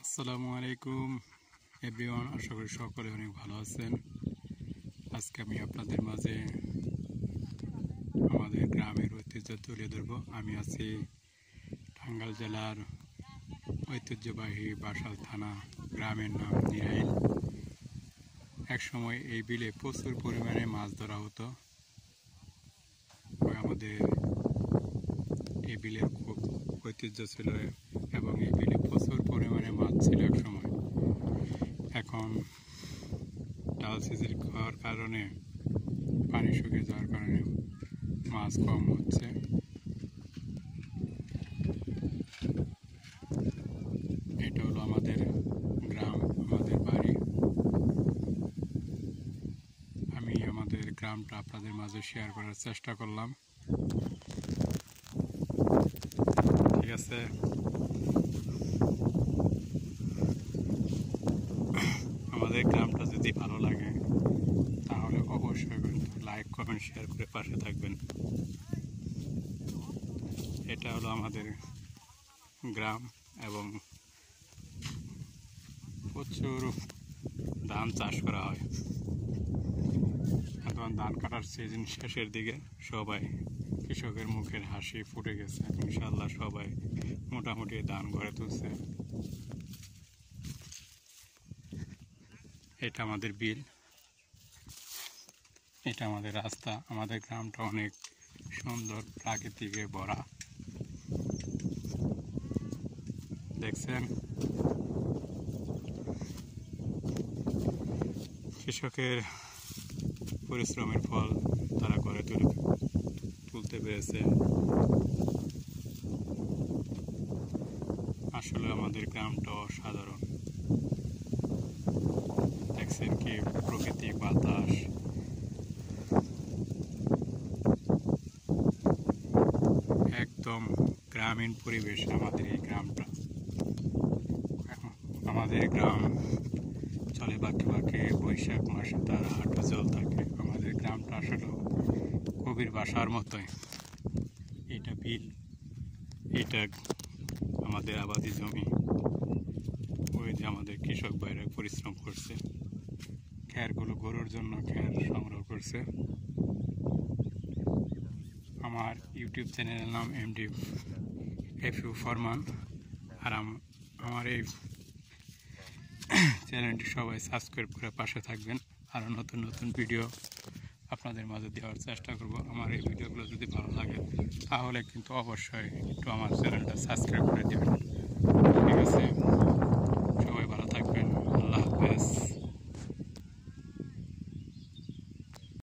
আসসালামু আলাইকুম এভরিওয়ান, আশা করি সকলে অনেক ভালো আছেন। আজকে আমি আপনাদের মাঝে আমাদের গ্রামের ঐতিহ্য তুলে ধরব। আমি আছি টাঙ্গাইল জেলার ঐতিহ্যবাহী বাসাল থানা, গ্রামের নাম নিরাইল। একসময় এই বিলে প্রচুর পরিমাণে মাছ ধরা হতো। আমাদের এই বিলের খুব ঐতিহ্য ছিল এবং এই বিলে প্রচুর পরিমাণে মাছ ছিল এক সময়। এখন ডাল সেচের হওয়ার কারণে, পানি শুকিয়ে যাওয়ার কারণে মাছ কম হচ্ছে। এটা হলো আমাদের গ্রাম, আমাদের বাড়ি। আমি আমাদের গ্রামটা আপনাদের মাঝে শেয়ার করার চেষ্টা করলাম। ঠিক আছে, আমাদের গ্রামটা যদি ভালো লাগে তাহলে অবশ্যই লাইক, কমেন্ট, শেয়ার করে পাশে থাকবেন। এটা হলো আমাদের গ্রাম এবং প্রচুর ধান চাষ করা হয়। এখন ধান কাটার সিজন শেষের দিকে সবাই কৃষকের মুখের হাসি ফুটে গেছে। ইনশাআল্লাহ সবাই মোটামুটি ধান ঘরে তুলছে। এটা আমাদের বিল, এটা আমাদের রাস্তা। আমাদের গ্রামটা অনেক সুন্দর, প্রাকৃতিকে ভরা। দেখছেন, কৃষকের পরিশ্রমের ফল তারা ঘরে তুলতে পেরেছে। আসলে আমাদের গ্রামটা অসাধারণ। দেখছেন কি প্রকৃতিক বাতাস, একদম গ্রামীণ পরিবেশ আমাদের এই গ্রামটা। আমাদের গ্রাম চলে বাঁকে বাঁকে, বৈশাখ মাসে তার হাঁটু জল থাকে। আমাদের গ্রামটা আসলে কবির বাসার মতোই। এটা বিল, এটা আমাদের আবাদি জমি। ওই যে আমাদের কৃষক ভাইরা পরিশ্রম করছে, খ্যারগুলো গরুর জন্য খ্যার সংগ্রহ করছে। আমার ইউটিউব চ্যানেলের নাম এমডি এফইউ ফরমান। আর আমার এই চ্যানেলটি সবাই সাবস্ক্রাইব করে পাশে থাকবেন। আরও নতুন নতুন ভিডিও আপনাদের মাঝে দেওয়ার চেষ্টা করব। আমার এই ভিডিওগুলো যদি ভালো লাগে তাহলে কিন্তু অবশ্যই একটু আমার চ্যানেলটা সাবস্ক্রাইব করে দেবেন। ঠিক আছে।